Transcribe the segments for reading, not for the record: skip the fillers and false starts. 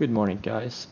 Good morning, guys.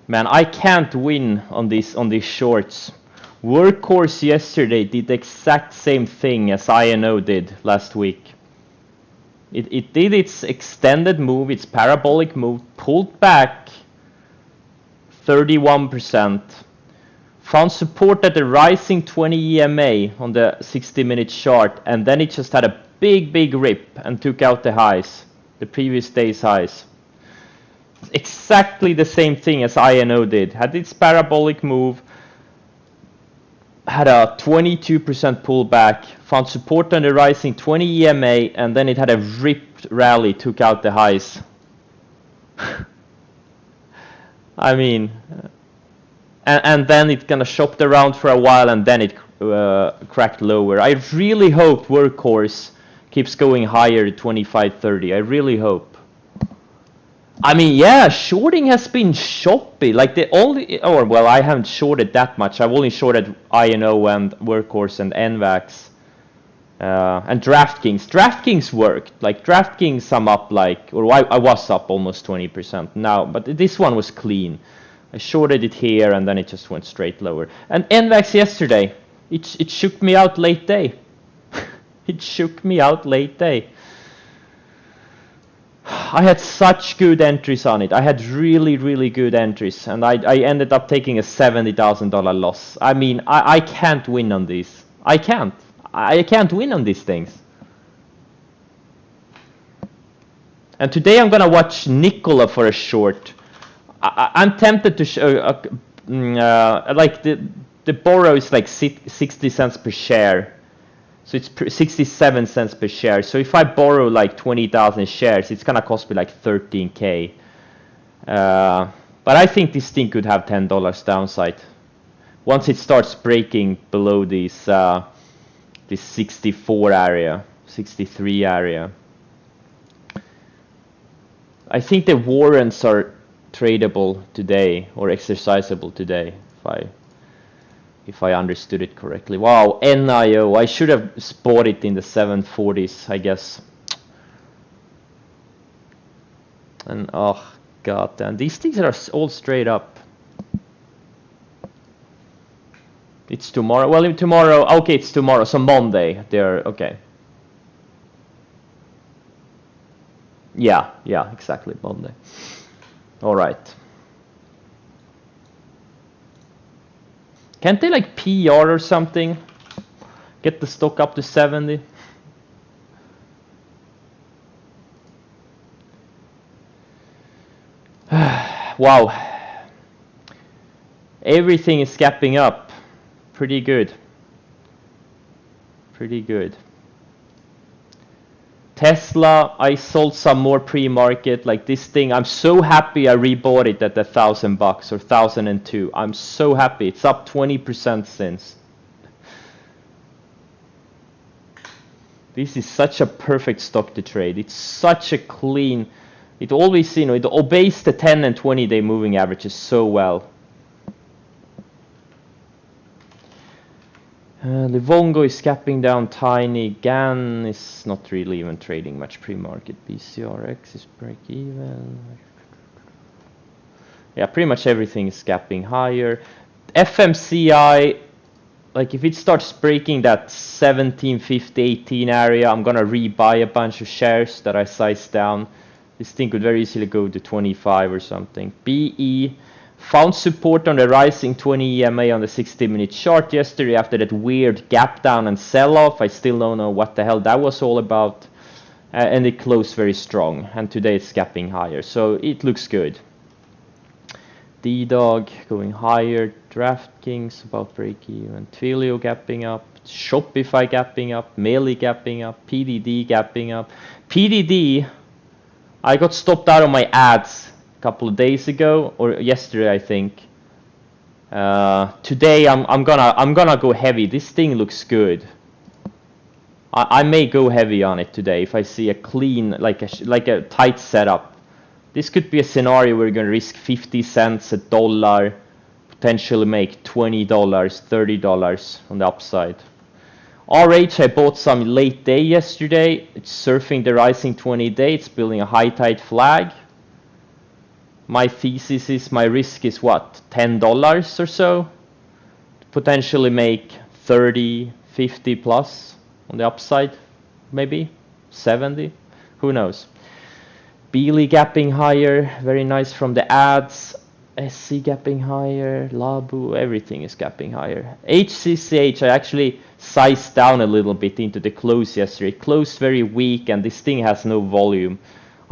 Man, I can't win on these shorts. Workhorse yesterday did the exact same thing as INO did last week. It did its extended move, its parabolic move, pulled back 31%, found support at the rising 20 EMA on the 60-minute chart, and then it just had a big rip and took out the highs, the previous day's highs. Exactly the same thing as INO did. Had its parabolic move, had a 22% pullback, found support on the rising 20 EMA, and then it had a ripped rally, took out the highs. I mean, and then it kind of shopped around for a while, and then it cracked lower. I really hope Workhorse keeps going higher to 25.30. I really hope. I mean, yeah, shorting has been choppy. Like the only, or well, I haven't shorted that much. I've only shorted INO and Workhorse and NVAX and DraftKings. DraftKings worked. Like DraftKings, I'm up like, or I was up almost 20% now, but this one was clean. I shorted it here and then it just went straight lower. And NVAX yesterday, it shook me out late day. It shook me out late day. I had such good entries on it. I had really good entries, and I ended up taking a $70,000 loss. I mean, I can't win on these. I can't win on these things. And today I'm gonna watch Nikola for a short. I'm tempted to like the borrow is like 60 cents per share. So it's 67 cents per share. So if I borrow like 20,000 shares, it's gonna cost me like 13K. But I think this thing could have $10 downside once it starts breaking below this 64 area, 63 area. I think the warrants are tradable today or exercisable today, if I understood it correctly. Wow, NIO. I should have bought it in the 740s, I guess. And oh god damn, these things are all straight up. It's tomorrow. Well, tomorrow. Okay, it's tomorrow. So Monday. They're okay. Yeah, exactly, Monday. All right. Can't they like PR or something? Get the stock up to 70? Wow. Everything is gapping up. Pretty good. Pretty good. Tesla, I sold some more pre-market. Like this thing, I'm so happy I rebought it at $1,000 or 1,002. I'm so happy. It's up 20% since. This is such a perfect stock to trade. It's such a clean. It always, you know, it obeys the 10 and 20-day moving averages so well. Livongo is gapping down tiny. GAN is not really even trading much pre-market. BCRX is break even. Yeah, pretty much everything is gapping higher. FMCI, like if it starts breaking that 1750 18 area, I'm gonna rebuy a bunch of shares that I sized down. This thing could very easily go to 25 or something. BE found support on the rising 20 EMA on the 60-minute chart yesterday after that weird gap down and sell-off. I still don't know what the hell that was all about. And it closed very strong, and today it's gapping higher, so it looks good. D-Dog going higher, DraftKings about break even, Twilio gapping up, Shopify gapping up, Melee gapping up, PDD gapping up. PDD, I got stopped out of my ads a couple of days ago, or yesterday I think. Today I'm gonna go heavy. This thing looks good. I may go heavy on it today if I see a clean, like a tight setup. This could be a scenario where you're going to risk 50 cents, $1, potentially make $20, $30 on the upside. RH, I bought some late day yesterday. It's surfing the rising 20-day. It's building a high tide flag. My thesis is my risk is what, $10 or so? Potentially make 30, 50 plus on the upside, maybe 70, who knows. Beely gapping higher, very nice from the ads. SC gapping higher, Labu, everything is gapping higher. HCCH, I actually sized down a little bit into the close yesterday. It closed very weak and this thing has no volume.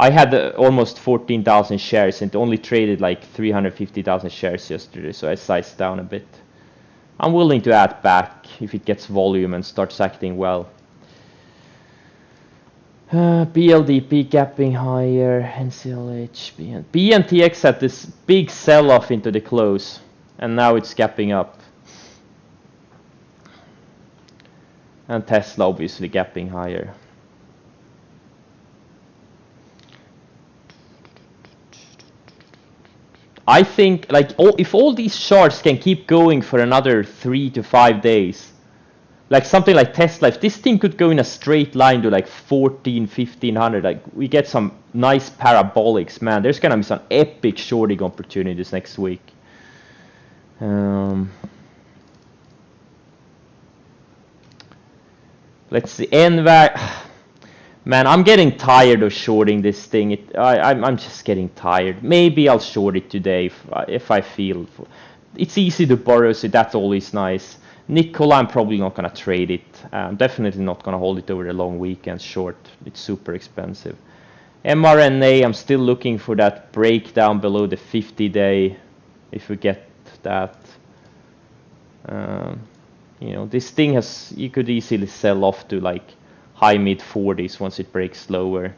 I had almost 14,000 shares and it only traded like 350,000 shares yesterday, so I sized down a bit. I'm willing to add back if it gets volume and starts acting well. BLDP gapping higher, NCLH, BNTX had this big sell-off into the close, and now it's gapping up. And Tesla obviously gapping higher. I think like if all these charts can keep going for another 3 to 5 days, like something like Tesla, if this thing could go in a straight line to like 1500, like we get some nice parabolics, man, there's gonna be some epic shorting opportunities next week. Let's see, NVAC. Man, I'm getting tired of shorting this thing. I'm just getting tired. Maybe I'll short it today if I feel. It's easy to borrow, so that's always nice. Nikola, I'm probably not going to trade it. I'm definitely not going to hold it over the long weekend short. It's super expensive. mRNA, I'm still looking for that breakdown below the 50-day. If we get that. You know, this thing has, you could easily sell off to like high mid 40s once it breaks lower.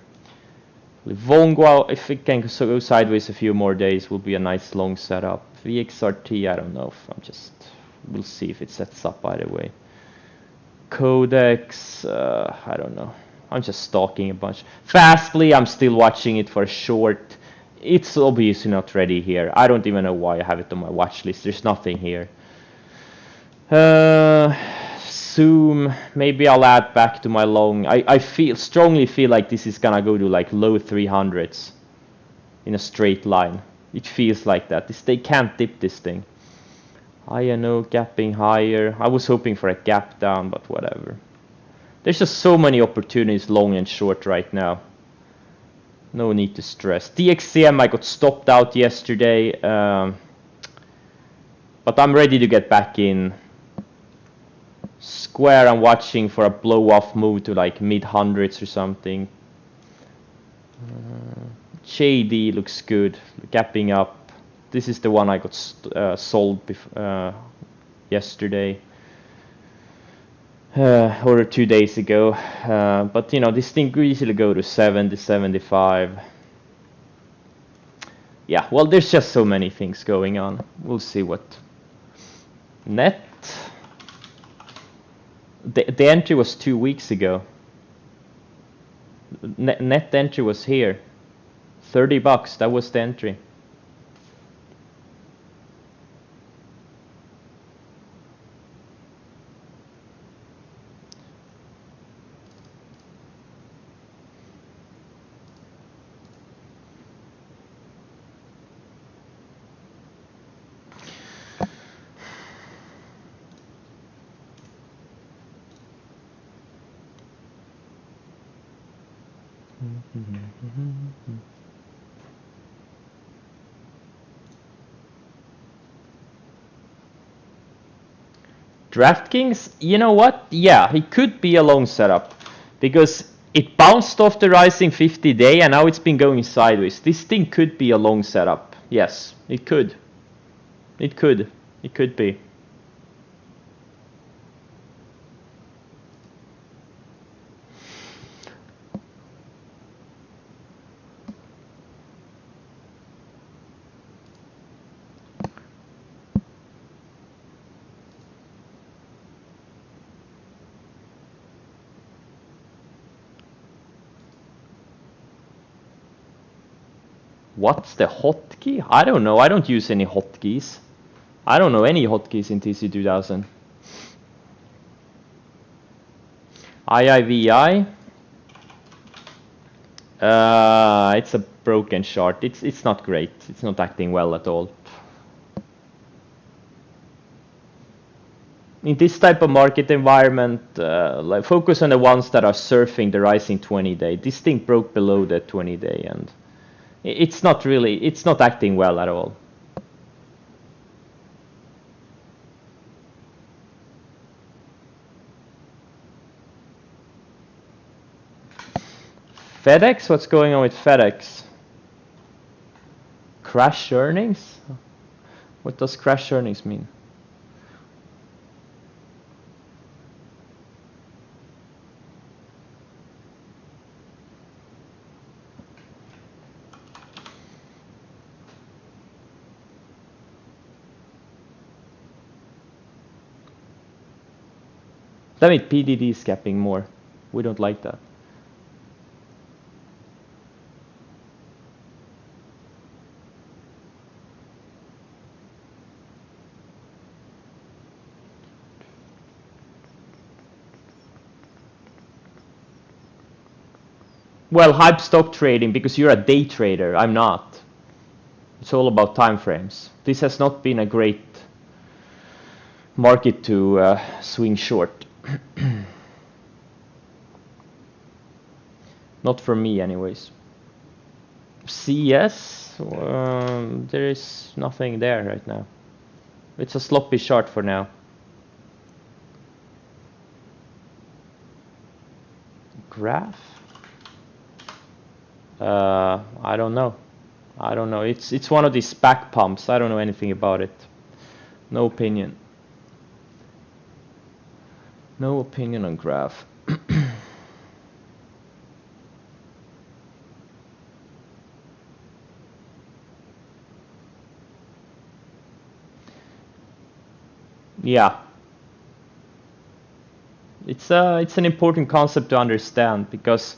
Livongo, if it can go sideways a few more days, will be a nice long setup. VXRT, I don't know. We'll see if it sets up either way. Codex, I don't know. I'm just stalking a bunch. Fastly, I'm still watching it for a short. It's obviously not ready here. I don't even know why I have it on my watch list. There's nothing here. Zoom, maybe I'll add back to my long. I strongly feel like this is gonna go to like low 300s in a straight line. It feels like that. They can't dip this thing. INO gapping higher. I was hoping for a gap down, but whatever. There's just so many opportunities long and short right now. No need to stress. DXCM, I got stopped out yesterday, but I'm ready to get back in. Square, I'm watching for a blow-off move to like mid-hundreds or something. JD looks good, gapping up. This is the one I got sold yesterday. Or 2 days ago. But you know, this thing could easily go to 70, 75. Yeah, well, there's just so many things going on. We'll see what. Net. The entry was 2 weeks ago. Net entry was here. $30, that was the entry. DraftKings, you know what? Yeah, it could be a long setup because it bounced off the rising 50-day and now it's been going sideways. This thing could be a long setup. Yes, it could. It could. It could be. What's the hotkey? I don't know. I don't use any hotkeys. I don't know any hotkeys in TC2000. IIVI. It's a broken chart. It's not great. It's not acting well at all. In this type of market environment, like focus on the ones that are surfing the rising 20-day. This thing broke below the 20-day and it's not acting well at all. FedEx? What's going on with FedEx? Crash earnings? What does crash earnings mean? Damn it, PDD is capping more. We don't like that. Well, hype stock trading because you're a day trader. I'm not. It's all about time frames. This has not been a great market to swing short. Not for me anyways. CS, there is nothing there right now. It's a sloppy chart for now. Graph? I don't know. I don't know. It's one of these SPAC pumps. I don't know anything about it. No opinion. No opinion on graph. Yeah. It's an important concept to understand because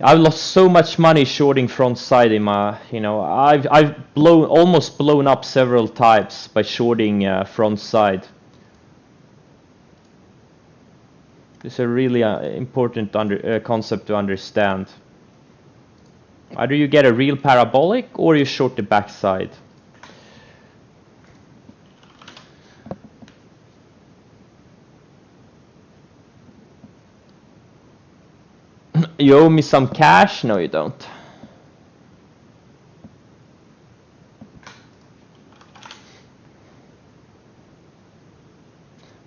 I've lost so much money shorting Frontside in my, I've almost blown up several times by shorting Frontside. It's a really important concept to understand. Either you get a real parabolic or you short the backside. You owe me some cash? No, you don't.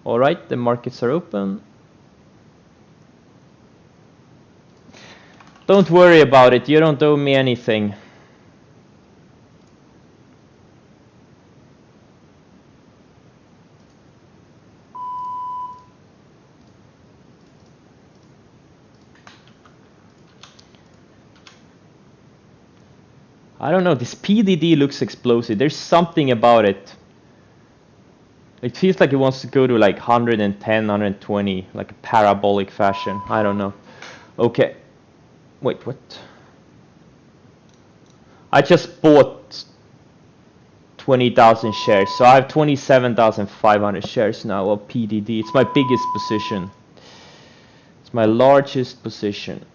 All right, the markets are open. Don't worry about it. You don't owe me anything. I don't know, this PDD looks explosive. There's something about it. It feels like it wants to go to like 110, 120, like a parabolic fashion. I don't know. Okay. Wait, what? I just bought 20,000 shares. So I have 27,500 shares now of PDD. It's my biggest position. It's my largest position.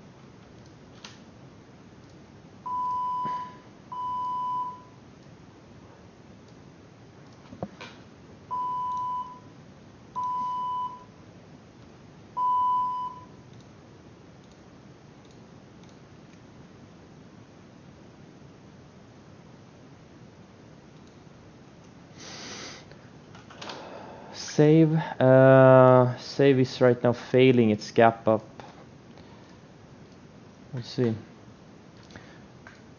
Save. Save is right now failing its gap up. Let's see.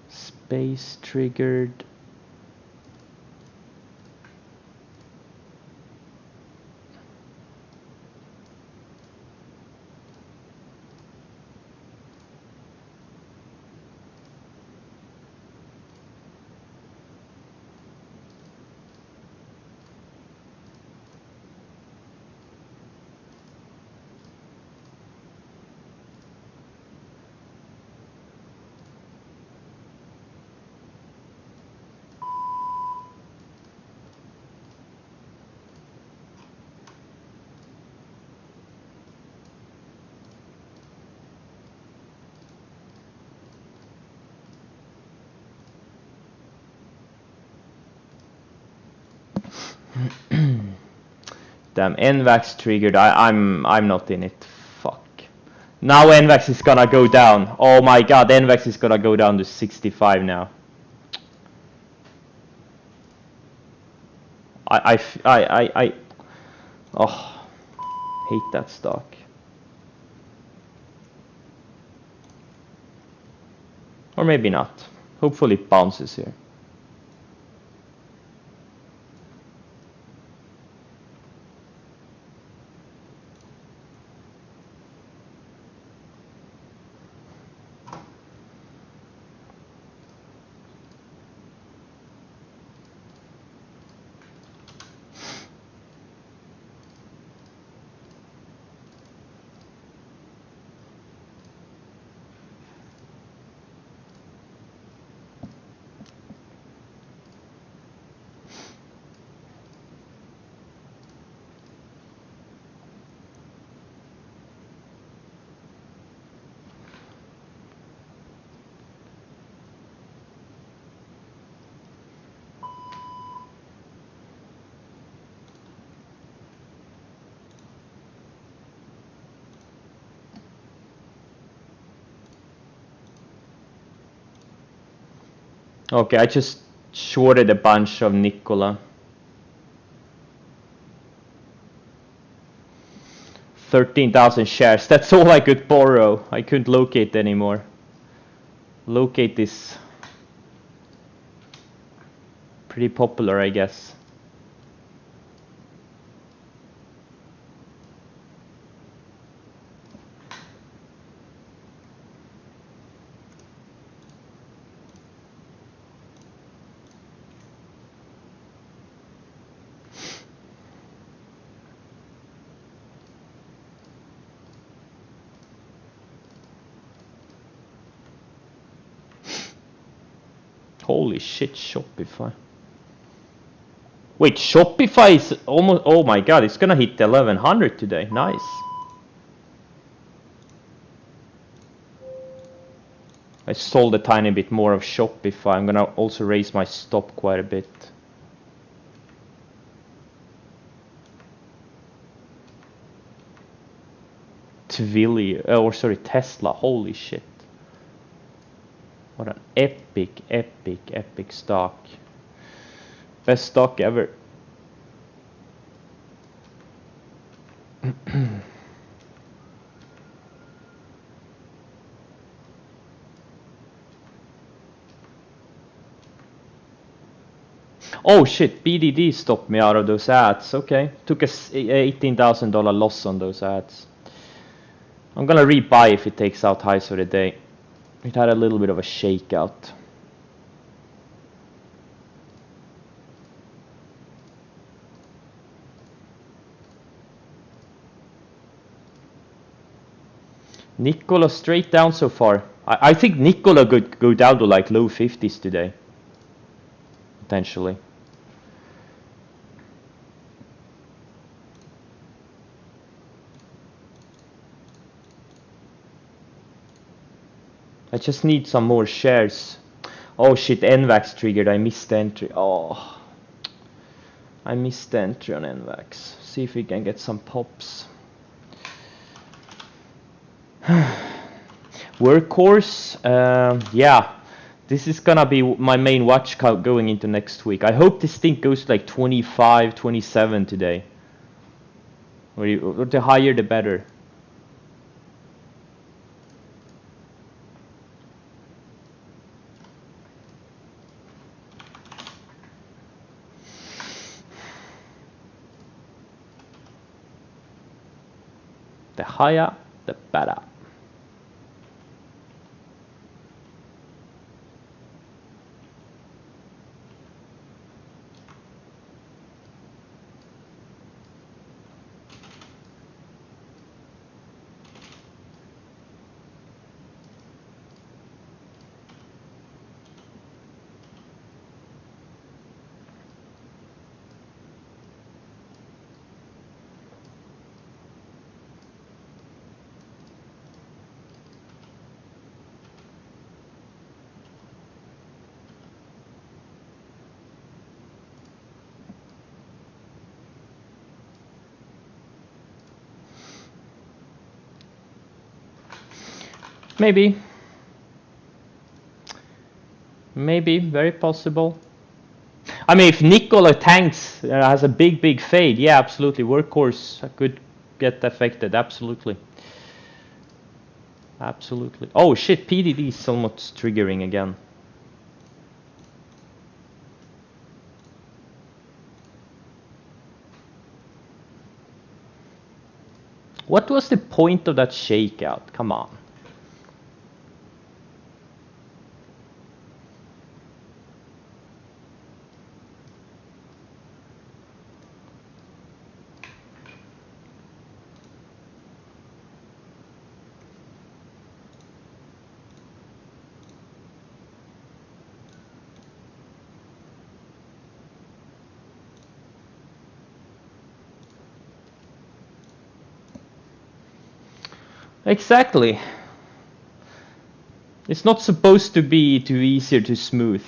Space triggered. Damn, NVAX triggered. I'm not in it. Fuck. Now NVAX is gonna go down. Oh my god, NVAX is gonna go down to 65 now. Oh, hate that stock. Or maybe not. Hopefully it bounces here. Okay, I just shorted a bunch of Nikola. 13,000 shares. That's all I could borrow. I couldn't locate anymore. Locate is pretty popular, I guess. Holy shit, Shopify. Wait, Shopify is almost... Oh my god, it's gonna hit 1100 today. Nice. I sold a tiny bit more of Shopify. I'm gonna also raise my stop quite a bit. Tesla. Holy shit. What an epic stock. Best stock ever. Oh shit, BDD stopped me out of those ads. Okay, took a $18,000 loss on those ads. I'm gonna rebuy if it takes out highs for the day. It had a little bit of a shakeout. Nikola straight down so far. I think Nikola could go down to like low 50s today. Potentially. I just need some more shares. Oh shit, NVAX triggered. I missed the entry. Oh. I missed the entry on NVAX. See if we can get some pops. Workhorse, yeah, this is gonna be my main watch going into next week. I hope this thing goes like 25, 27 today. Or the higher the better. The higher, the better. Maybe. Maybe, very possible. I mean, if Nikola tanks has a big fade, yeah, absolutely. Workhorse could get affected, absolutely. Absolutely. Oh shit, PDD is somewhat triggering again. What was the point of that shakeout? Come on. Exactly. It's not supposed to be too easier to smooth.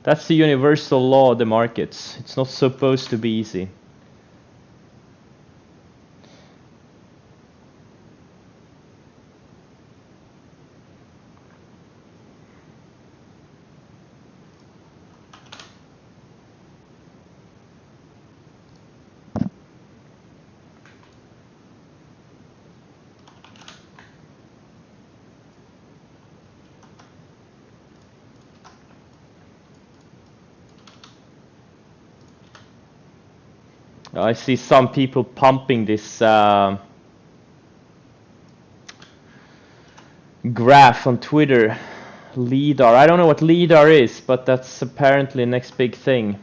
That's the universal law of the markets. It's not supposed to be easy. I see some people pumping this graph on Twitter. LIDAR. I don't know what LIDAR is, but that's apparently the next big thing.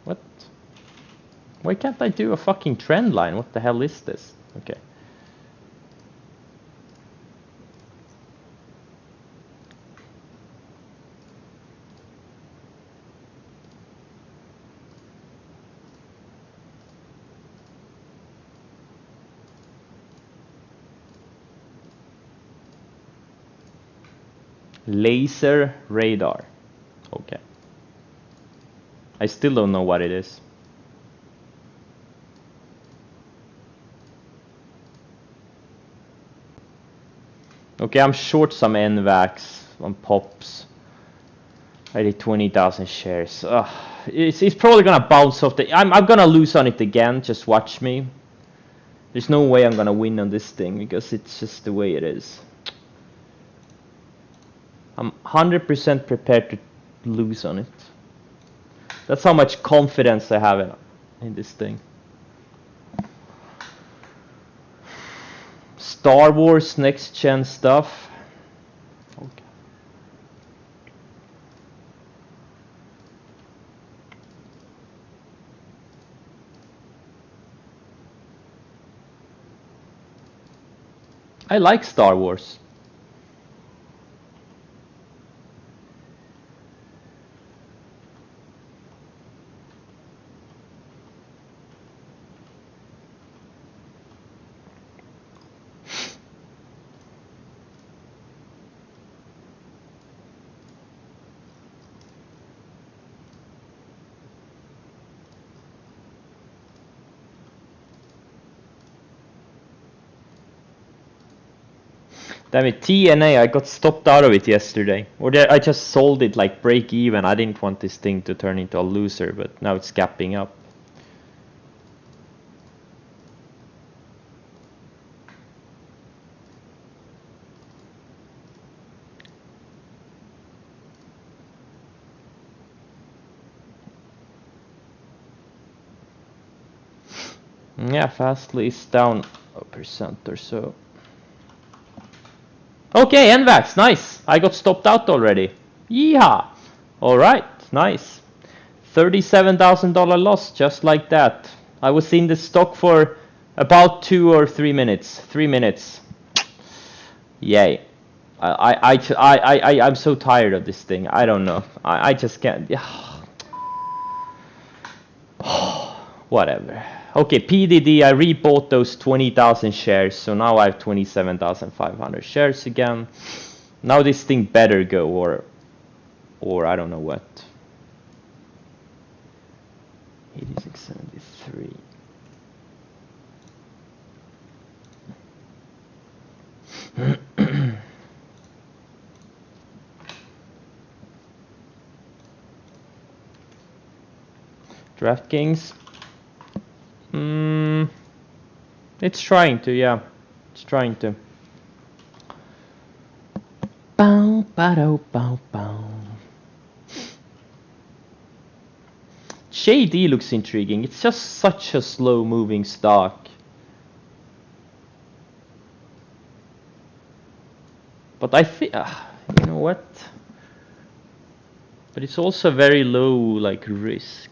What? Why can't I do a fucking trend line? What the hell is this? Okay. Laser radar. Okay. I still don't know what it is. Okay, I'm short some NVAX on pops. I did 20,000 shares. It's probably gonna bounce off the. I'm gonna lose on it again. Just watch me. There's no way I'm gonna win on this thing because it's just the way it is. I'm 100% prepared to lose on it. That's how much confidence I have in this thing. Star Wars next gen stuff. Okay. I like Star Wars. Damn it, TNA, I got stopped out of it yesterday. I just sold it like break even. I didn't want this thing to turn into a loser, but now it's gapping up. Yeah, Fastly is down a percent or so. Okay, NVAX, nice. I got stopped out already. Yeehaw. Alright, nice. $37,000 loss, just like that. I was in the stock for about 2 or 3 minutes. 3 minutes. Yay. I'm so tired of this thing. I don't know. I just can't. Whatever. Okay, PDD, I rebought those 20,000 shares, so now I have 27,500 shares again. Now this thing better go, or I don't know what. 86.73. DraftKings. It's trying to, yeah. It's trying to. Bow, bow, bow, bow. JD looks intriguing. It's just such a slow-moving stock. But I think, you know what? But it's also very low, like, risk.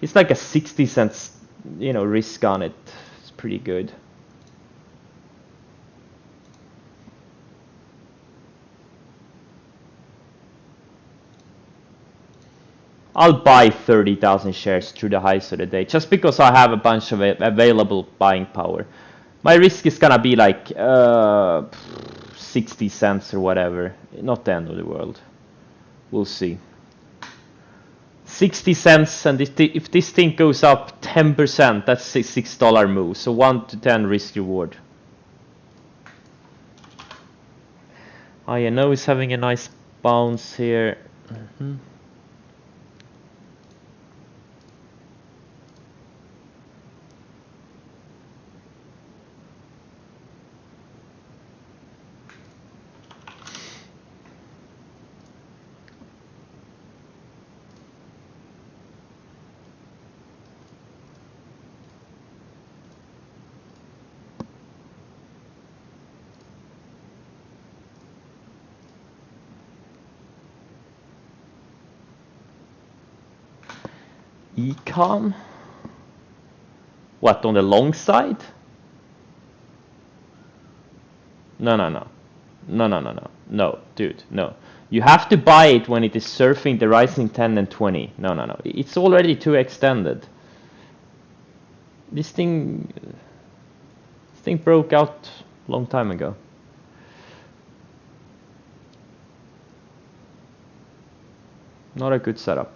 It's like a 60 cents, you know, risk on it. It's pretty good. I'll buy 30,000 shares through the highs of the day, just because I have a bunch of available buying power. My risk is gonna be like 60 cents or whatever. Not the end of the world. We'll see. 60 cents, and if this thing goes up 10%, that's a $6 move. So 1 to 10 risk reward. INO is having a nice bounce here. Econ? What, on the long side? No, dude, no. You have to buy it when it is surfing the rising 10 and 20. No. It's already too extended. This thing broke out a long time ago. Not a good setup.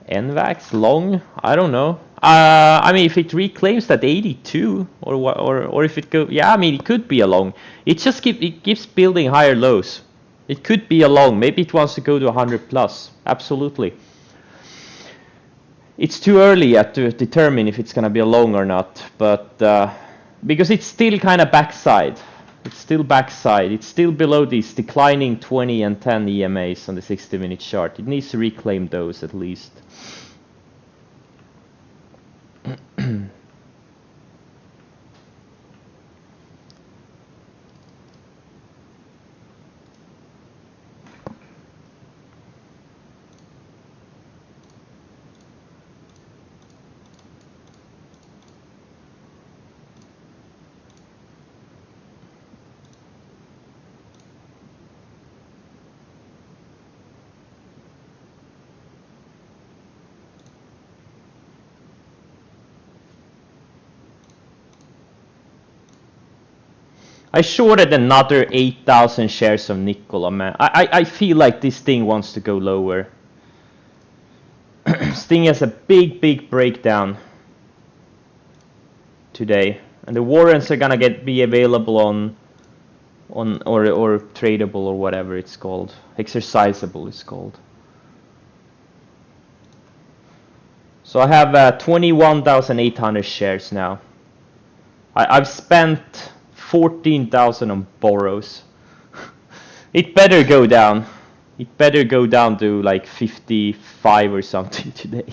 NVAX long? I don't know. I mean, if it reclaims that 82 or if it go, yeah, I mean, it could be a long. It just keeps building higher lows. It could be a long. Maybe it wants to go to 100 plus. Absolutely. It's too early yet to determine if it's gonna be a long or not, but because it's still kind of backside. It's still backside. It's still below these declining 20 and 10 EMAs on the 60-minute chart. It needs to reclaim those at least. I shorted another 8,000 shares of Nikola, man. I feel like this thing wants to go lower. Sting has a big breakdown today, and the warrants are gonna be available on or tradable or whatever it's called, exercisable it's called. So I have 21,800 shares now. I've spent 14,000 on borrows. It better go down. It better go down to like 55 or something today.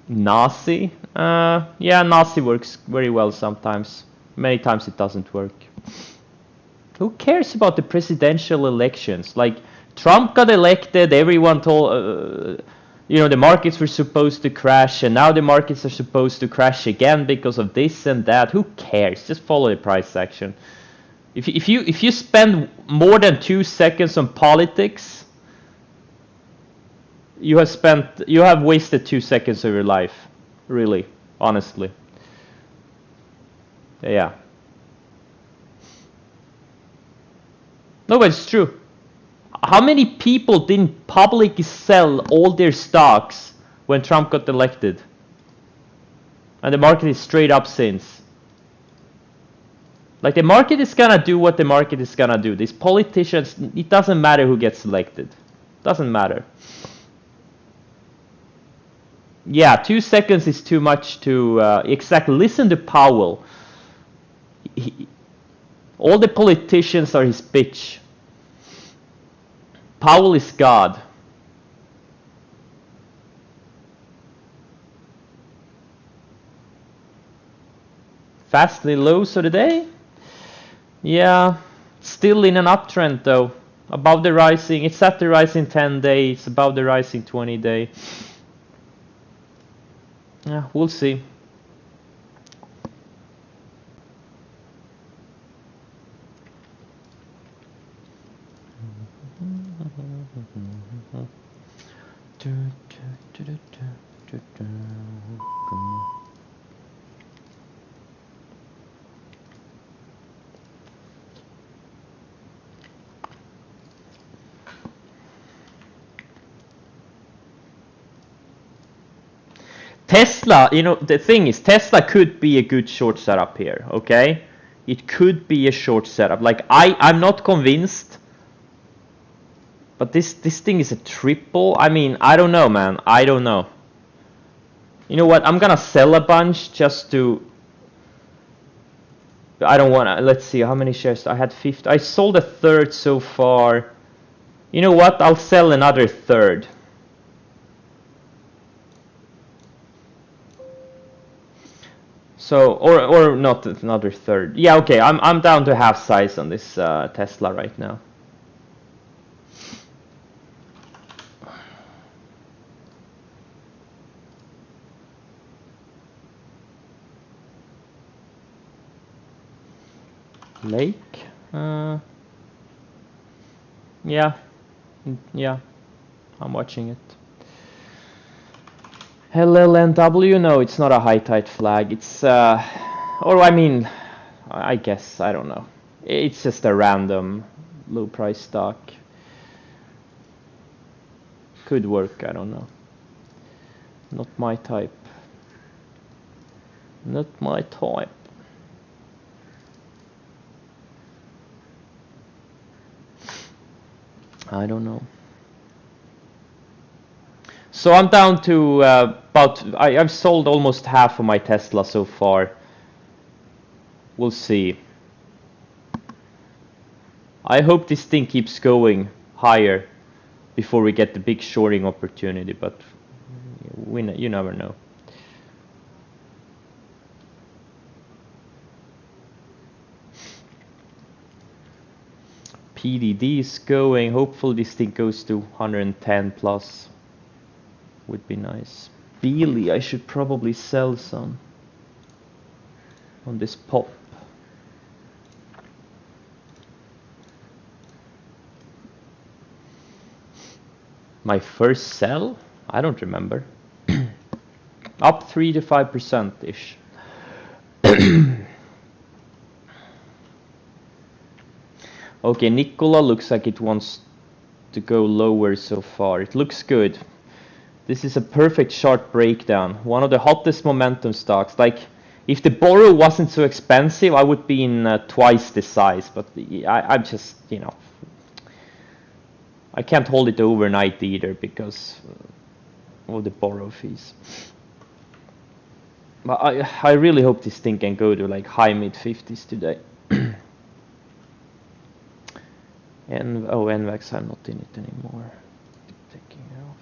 Nazi? Yeah, Nazi works very well sometimes. Many times it doesn't work. Who cares about the presidential elections? Like, Trump got elected, everyone told, you know, the markets were supposed to crash, and now the markets are supposed to crash again because of this and that. Who cares? Just follow the price action. If you spend more than 2 seconds on politics, you have wasted 2 seconds of your life, really, honestly. Yeah. No, but it's true. How many people didn't publicly sell all their stocks when Trump got elected? And the market is straight up since. Like, the market is gonna do what the market is gonna do. These politicians, it doesn't matter who gets elected. Doesn't matter. Yeah, 2 seconds is too much to exactly listen to Powell. All the politicians are his bitch. Powell is God. Fastly lows of the day? Yeah, still in an uptrend though. Above the rising, it's at the rising 10 day, it's above the rising 20 day. Yeah, we'll see. Tesla, you know, the thing is, Tesla could be a good short setup here, okay? It could be a short setup. Like, I'm not convinced, but this thing is a triple. I mean, I don't know, man. I don't know. You know what? I'm gonna sell a bunch just to... I don't wanna... Let's see, how many shares? I had 50. I sold a third so far. You know what? I'll sell another third. So, or not another third. Yeah, okay, I'm down to half size on this Tesla right now. Lake? Yeah, I'm watching it. LLNW? No, it's not a high tide flag. It's or I mean, I guess, I don't know. It's just a random low price stock. Could work, I don't know. Not my type. Not my type. I don't know. So I'm down to I've sold almost half of my Tesla so far. We'll see. I hope this thing keeps going higher before we get the big shorting opportunity, but you never know. PDD is going. Hopefully this thing goes to 110 plus. Would be nice. Beely, I should probably sell some on this pop. My first sell? I don't remember. Up 3 to 5% ish. Okay, Nikola looks like it wants to go lower so far. It looks good. This is a perfect chart breakdown. One of the hottest momentum stocks. Like, if the Borrow wasn't so expensive, I would be in twice the size. But I'm just, you know, I can't hold it overnight either because of the Borrow fees. But I really hope this thing can go to like high mid 50s today. And oh, NVAX, I'm not in it anymore. Taking it off.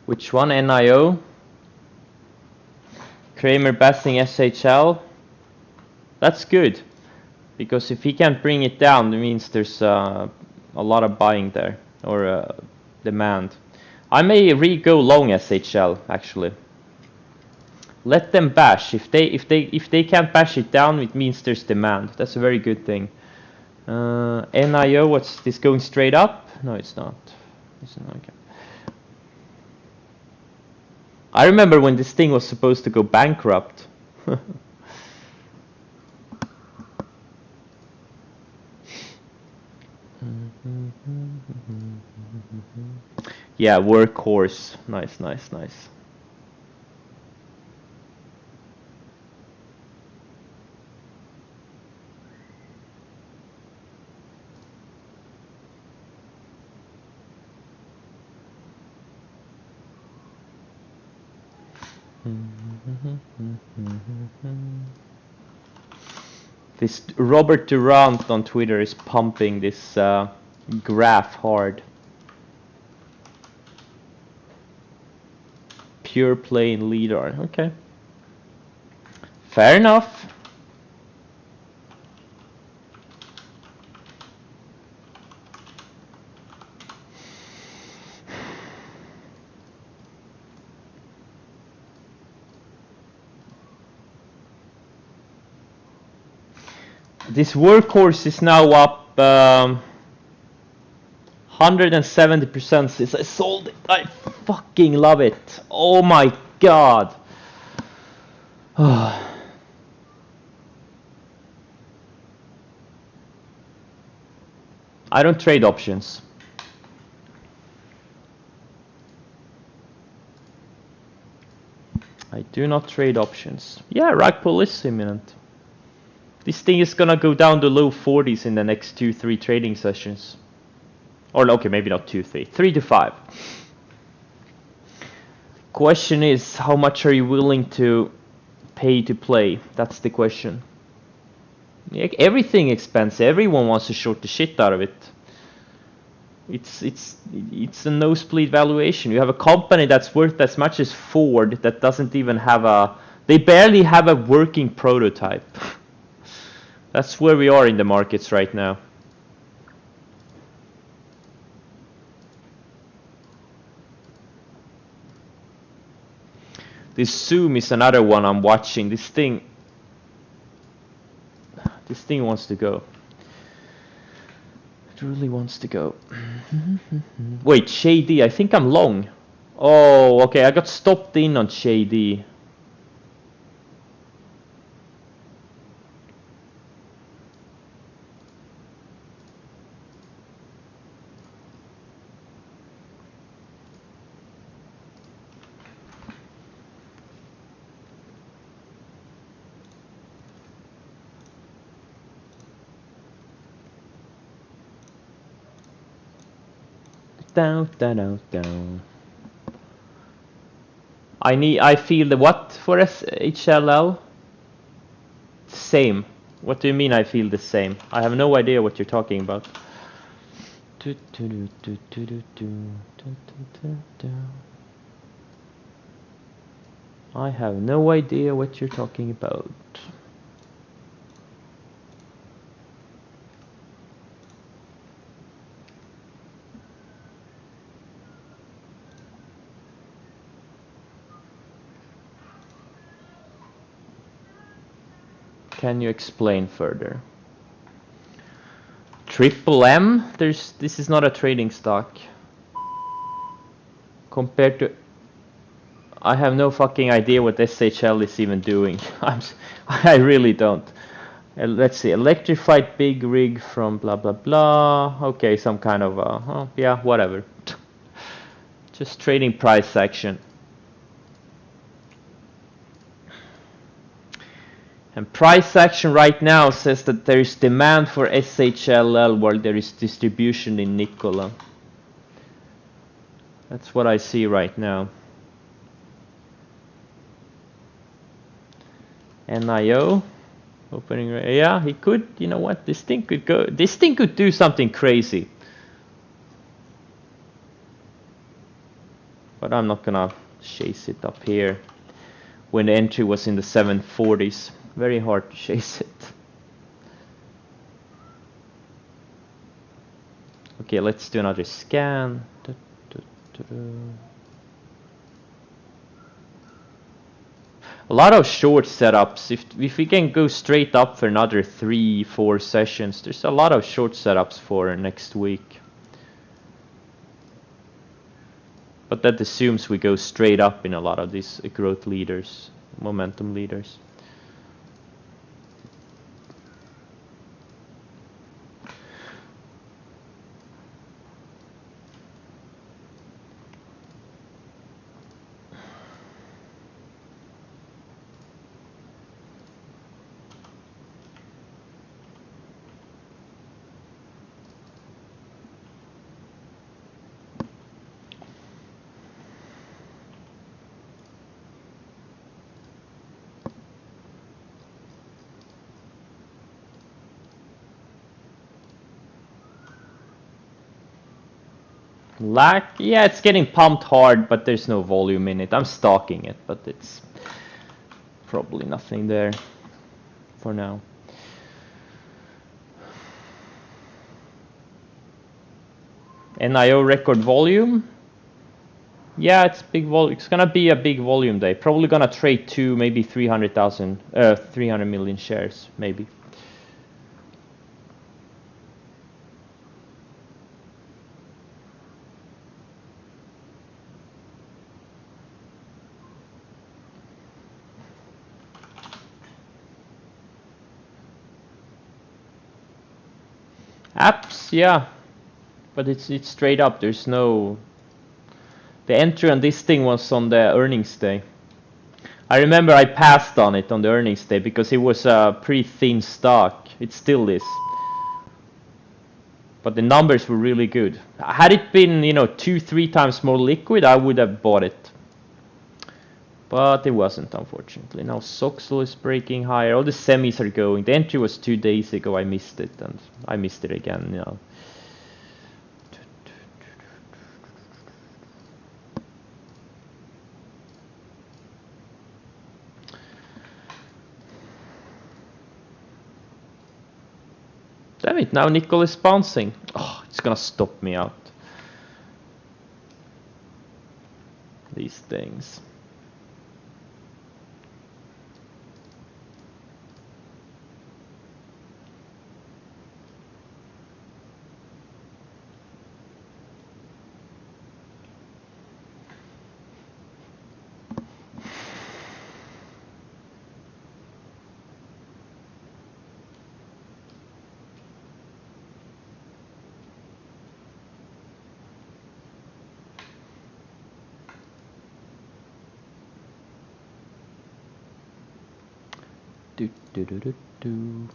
Which one? NIO? Kramer Bassing SHL? That's good. Because if he can't bring it down, it means there's a lot of buying there. Or demand. I may re-go long SHL, actually. Let them bash. If they can't bash it down, it means there's demand. That's a very good thing. NIO, what's this going straight up? No, it's not. It's not. Okay. I remember when this thing was supposed to go bankrupt. Yeah, workhorse. Nice, nice, nice. This Robert Durant on Twitter is pumping this graph hard. Pure plain leader. Okay. Fair enough. This workhorse is now up 170% since I sold it. I fucking love it. Oh my god. I don't trade options. I do not trade options. Yeah, rag pull is imminent. This thing is gonna go down to low 40s in the next 2-3 trading sessions. Or okay, maybe not 2-3, 3 to 5. Question is, how much are you willing to pay to play? That's the question. Everything expensive. Everyone wants to short the shit out of it. It's a nosebleed valuation. You have a company that's worth as much as Ford that doesn't even have a. They barely have a working prototype. That's where we are in the markets right now. This Zoom is another one I'm watching. This thing wants to go. It really wants to go. Wait, Shady, I think I'm long. Oh, okay, I got stopped in on Shady. Down. I feel the what for HLL? Same. What do you mean I feel the same? I have no idea what you're talking about. I have no idea what you're talking about. Can you explain further? Triple M? This is not a trading stock. Compared to... I have no fucking idea what SHL is even doing. I really don't. Let's see, electrified big rig from blah blah blah. Okay, some kind of yeah, whatever. Just trading price action. And price action right now says that there is demand for SHLL while there is distribution in Nikola. That's what I see right now. NIO opening, yeah, he could, you know what, this thing could do something crazy. But I'm not gonna chase it up here when the entry was in the 740s. Very hard to chase it. Okay, let's do another scan. A lot of short setups. If we can go straight up for another 3-4 sessions, there's a lot of short setups for next week. But that assumes we go straight up in a lot of these growth leaders, momentum leaders. Lack, yeah, it's getting pumped hard, but there's no volume in it. I'm stalking it, but it's probably nothing there for now. NIO record volume. Yeah, it's big volume. It's gonna be a big volume day. Probably gonna trade 2, maybe 300 million shares, maybe. Apps, yeah, but it's straight up. There's no. The entry on this thing was on the earnings day. I remember I passed on it on the earnings day because it was a pretty thin stock. It still is. But the numbers were really good. Had it been, 2-3 times more liquid, I would have bought it. But it wasn't, unfortunately. Now Soxel is breaking higher. All the semis are going. The entry was 2 days ago. I missed it, and I missed it again. Damn it! Now nickel is bouncing. Oh, it's gonna stop me out. These things. Do.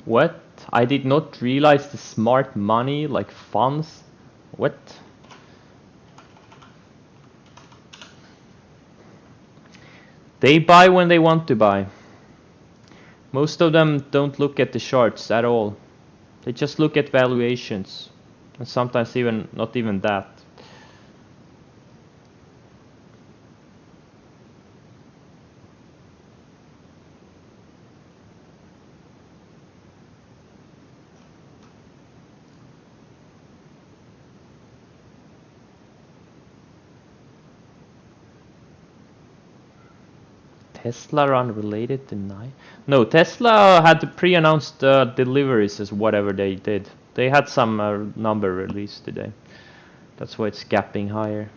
What? I did not realize the smart money, like funds, What? They buy when they want to buy. Most of them don't look at the charts at all. They just look at valuations. And sometimes even not even that. Tesla are unrelated to Nike? No, Tesla had pre-announced deliveries as whatever they did. They had some number released today. That's why it's gapping higher.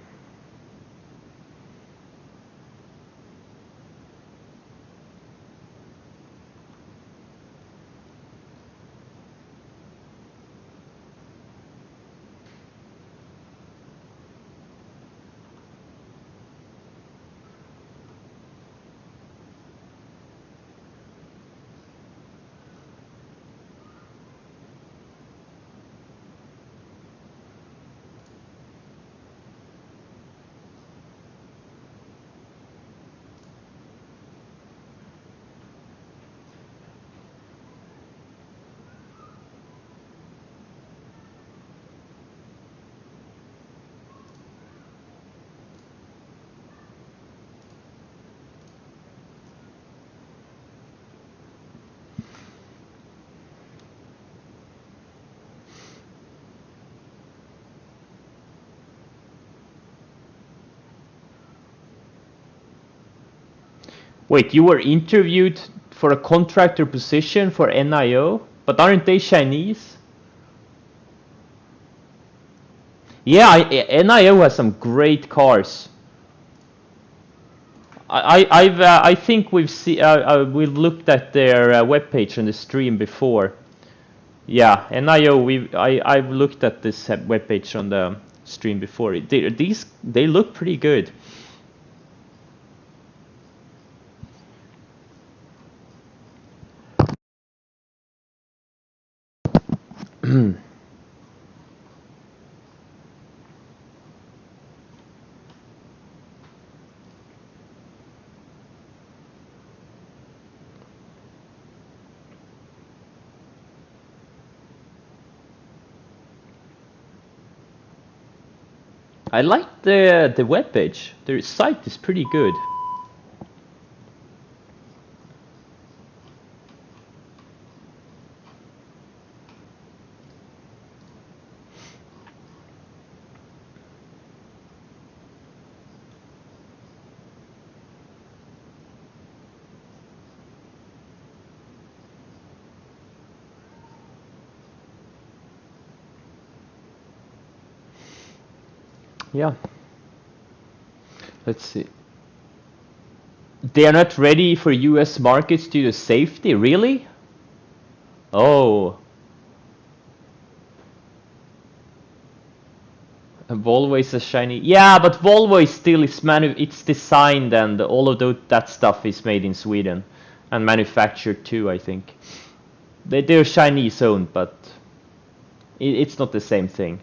Wait, you were interviewed for a contractor position for NIO? But aren't they Chinese? Yeah, NIO has some great cars. I think we've looked at their webpage on the stream before. Yeah, NIO I've looked at this webpage on the stream before. They look pretty good. I like the webpage. Their site is pretty good. Yeah. Let's see. They are not ready for US markets due to safety, really? Oh. Volvo is a shiny. Yeah, but Volvo is still it's designed and all of that stuff is made in Sweden and manufactured too, I think. They're Chinese owned, but it's not the same thing.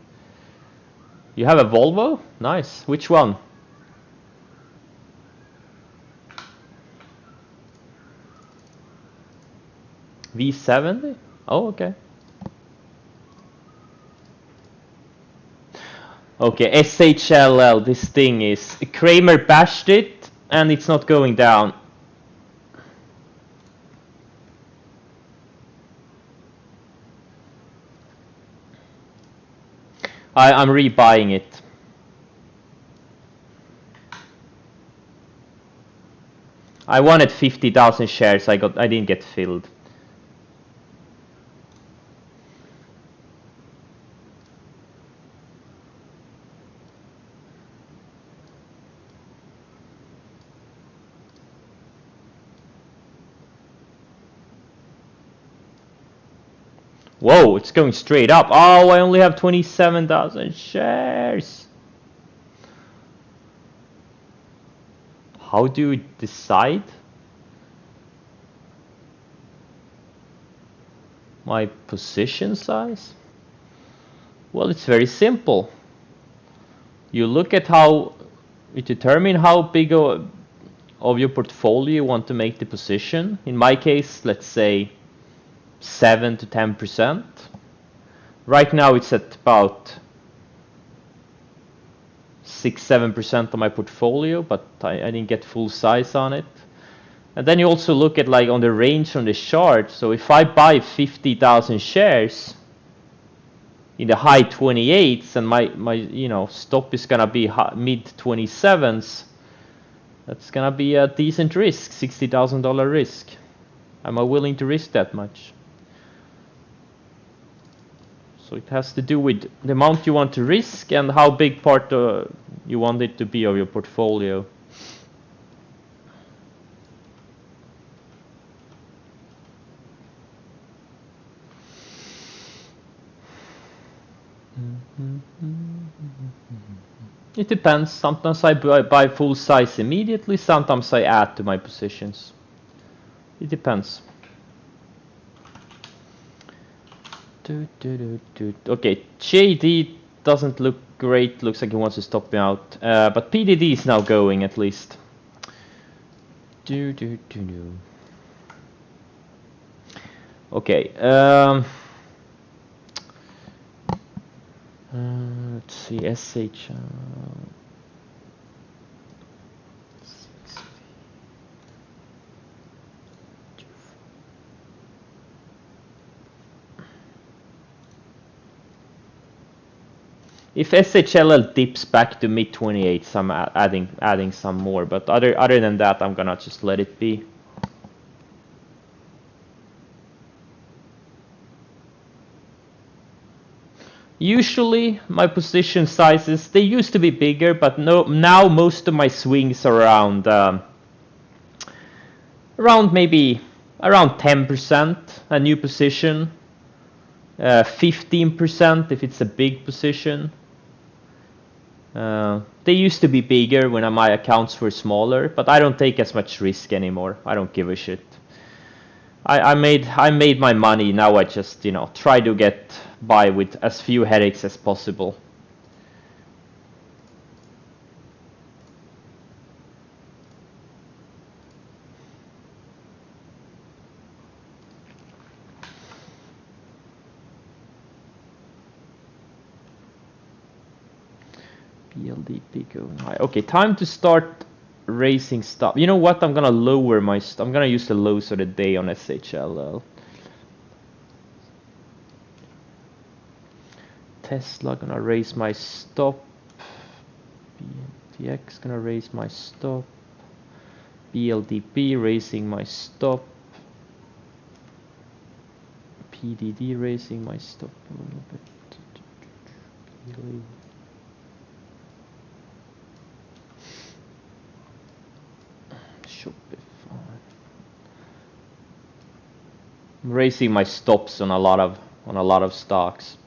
You have a Volvo? Nice. Which one? V70? Oh, okay. Okay, SHLL, this thing is... Kramer bashed it, and it's not going down. I'm rebuying it. I wanted 50,000 shares, I didn't get filled. Whoa, it's going straight up. Oh, I only have 27,000 shares. How do you decide? My position size? Well, it's very simple. You look at how you determine how big of your portfolio you want to make the position. In my case, let's say 7 to 10%. Right now it's at about 6-7% of my portfolio, but I didn't get full size on it. And then you also look at like on the range on the chart. So if I buy 50,000 shares in the high 28s and my stop is gonna be mid 27s, that's gonna be a decent risk, $60,000 risk. Am I willing to risk that much? So it has to do with the amount you want to risk and how big part you want it to be of your portfolio. It depends. Sometimes I buy full size immediately, sometimes I add to my positions. It depends. Okay, JD doesn't look great. Looks like he wants to stop me out. But PDD is now going at least. Okay. Let's see. SH. If SHLL dips back to mid 28s, I'm adding some more. But other than that, I'm gonna just let it be. Usually my position sizes, they used to be bigger, but now most of my swings are around maybe around 10% a new position, 15% if it's a big position. They used to be bigger when my accounts were smaller, but I don't take as much risk anymore. I don't give a shit. I made my money. Now I just try to get by with as few headaches as possible. BLDP going high. Okay, time to start raising stuff. You know what? I'm gonna lower my. I'm gonna use the lows of the day on SHLL. Tesla gonna raise my stop. BMTX gonna raise my stop. BLDP raising my stop. PDD raising my stop a little bit. Shopify. I'm raising my stops on a lot of stocks.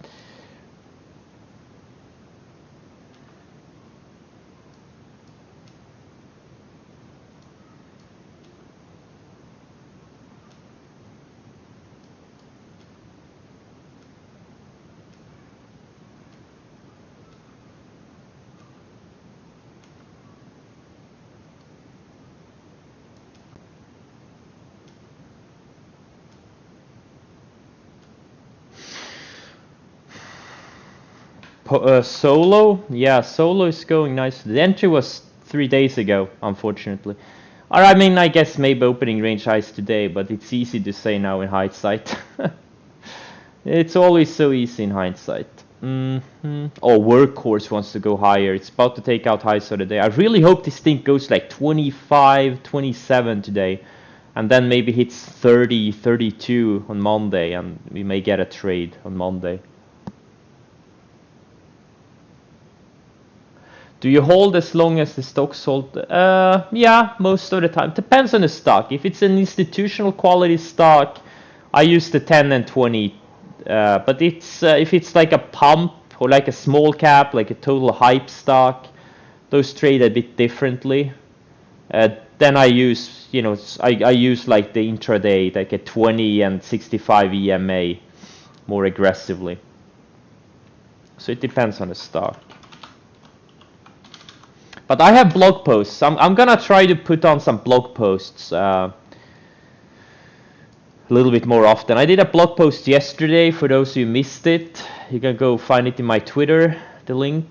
Solo, yeah, Solo is going nicely. The entry was 3 days ago, unfortunately. Or I mean, I guess maybe opening range highs today, but it's easy to say now in hindsight. It's always so easy in hindsight. Oh, Workhorse wants to go higher. It's about to take out highs of the day. I really hope this thing goes like 25, 27 today, and then maybe hits 30, 32 on Monday, and we may get a trade on Monday. Do you hold as long as the stocks hold? Yeah, most of the time. Depends on the stock. If it's an institutional quality stock, I use the 10 and 20. But if it's like a pump or like a small cap, like a total hype stock, those trade a bit differently. Then I use, I use like the intraday, like a 20 and 65 EMA more aggressively. So it depends on the stock. But I have blog posts. I'm gonna try to put on some blog posts a little bit more often. I did a blog post yesterday. For those who missed it, you can go find it in my Twitter, the link.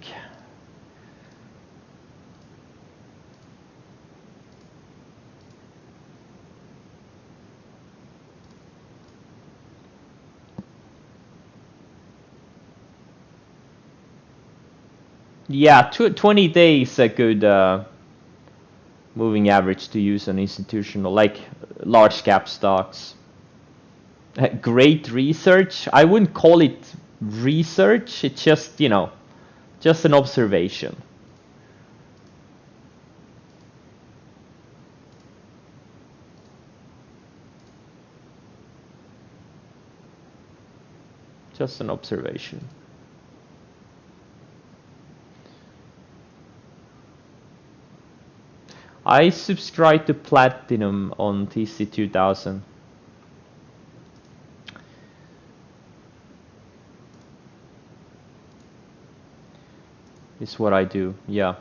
Yeah, 20 days a good moving average to use on institutional, like large cap stocks. Great research. I wouldn't call it research. It's just, you know, just an observation. Just an observation. I subscribe to Platinum on TC2000. Is what I do, yeah.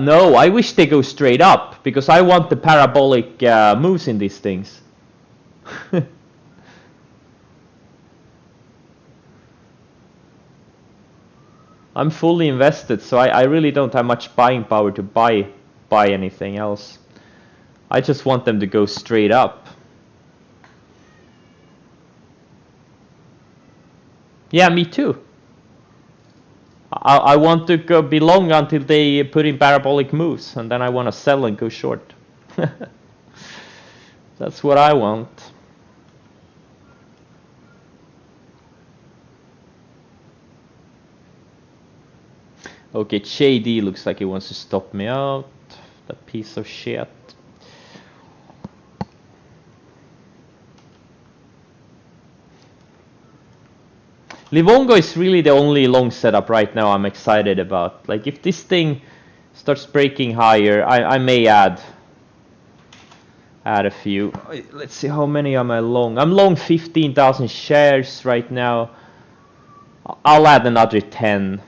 No, I wish they go straight up because I want the parabolic moves in these things. I'm fully invested, so I really don't have much buying power to buy anything else. I just want them to go straight up. Yeah, me too. I want to go be long until they put in parabolic moves, and then I want to sell and go short. That's what I want. Okay, JD looks like he wants to stop me out. That piece of shit. Livongo is really the only long setup right now I'm excited about. Like if this thing starts breaking higher, I may add a few. Let's see, how many am I long? I'm long 15,000 shares right now. I'll add another 10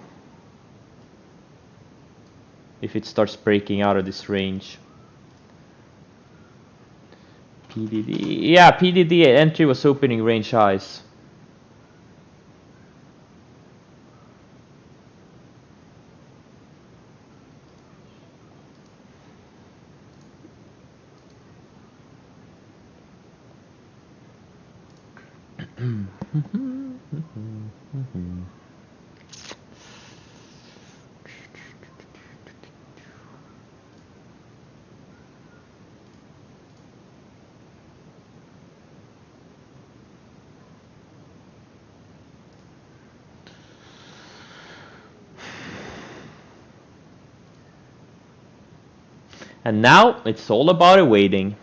if it starts breaking out of this range. PDD, yeah, PDD entry was opening range highs. And now it's all about waiting.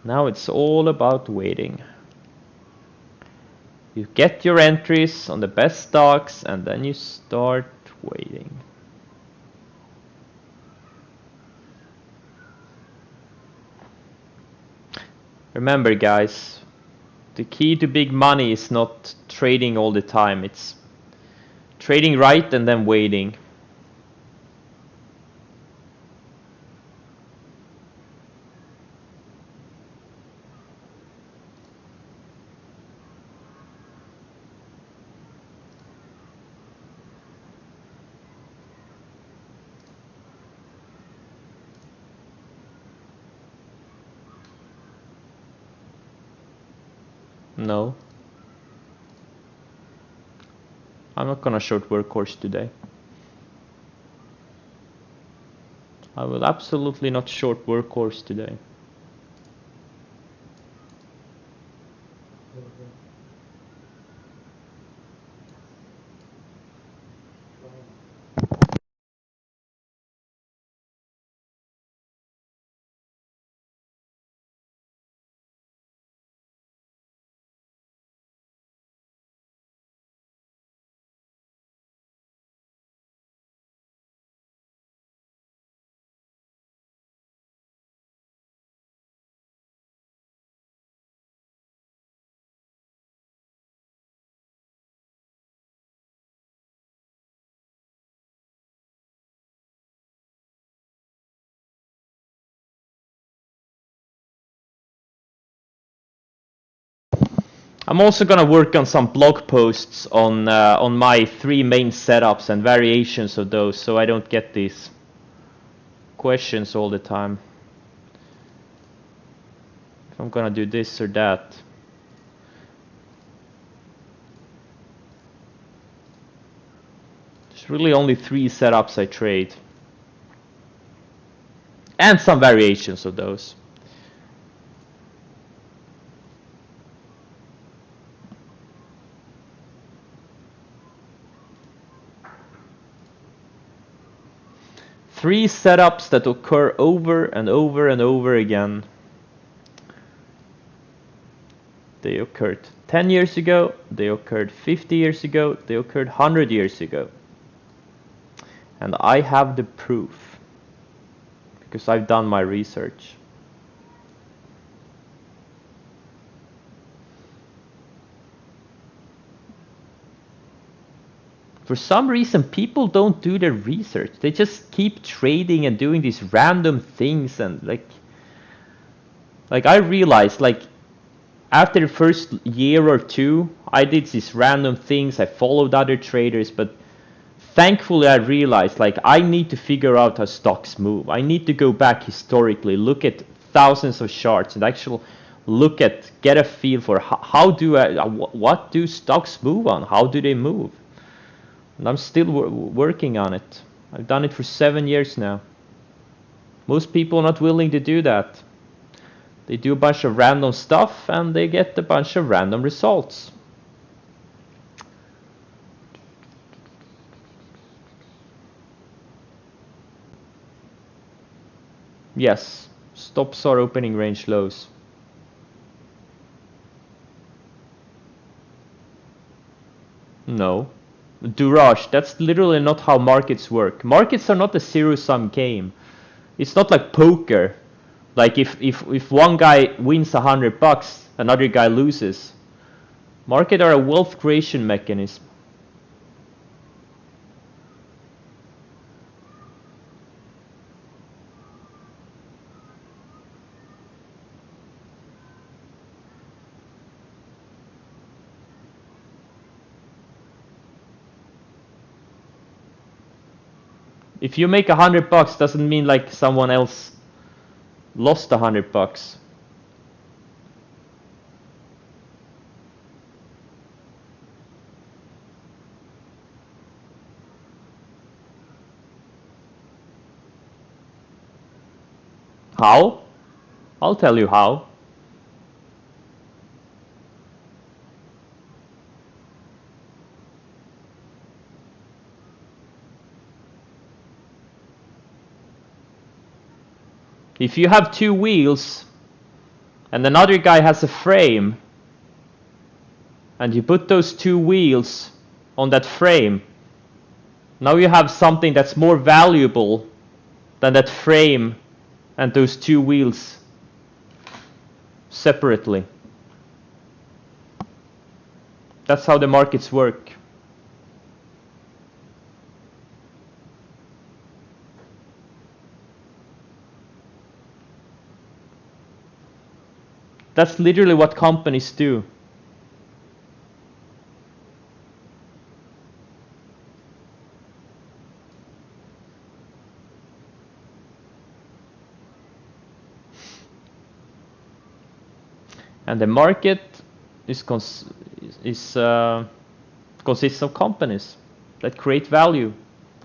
Now it's all about waiting. You get your entries on the best stocks and then you start waiting. Remember guys, the key to big money is not trading all the time. It's trading right and then waiting. No. I'm not gonna short workhorse today. I will absolutely not short workhorse today. I'm also gonna work on some blog posts on my 3 main setups and variations of those, so I don't get these questions all the time. If I'm gonna do this or that. There's really only 3 setups I trade. And some variations of those. Three setups that occur over and over and over again. They occurred 10 years ago, they occurred 50 years ago, they occurred 100 years ago. And I have the proof, because I've done my research. For some reason, people don't do their research. They just keep trading and doing these random things, and like I realized, like, after the first year or two, I did these random things. I followed other traders, but thankfully I realized, like, I need to figure out how stocks move. I need to go back historically, look at thousands of charts, and actually get a feel for what do stocks move on? How do they move? And I'm still working on it. I've done it for 7 years now. Most people are not willing to do that. They do a bunch of random stuff and they get a bunch of random results. Yes, stops are opening range lows. No. Durage, that's literally not how markets work. Markets are not a zero-sum game. It's not like poker. Like if one guy wins $100, another guy loses. Markets are a wealth creation mechanism. If you make $100, doesn't mean like someone else lost $100. How? I'll tell you how. If you have 2 wheels and another guy has a frame, and you put those 2 wheels on that frame, now you have something that's more valuable than that frame and those 2 wheels separately. That's how the markets work. That's literally what companies do. And the market consists of companies that create value.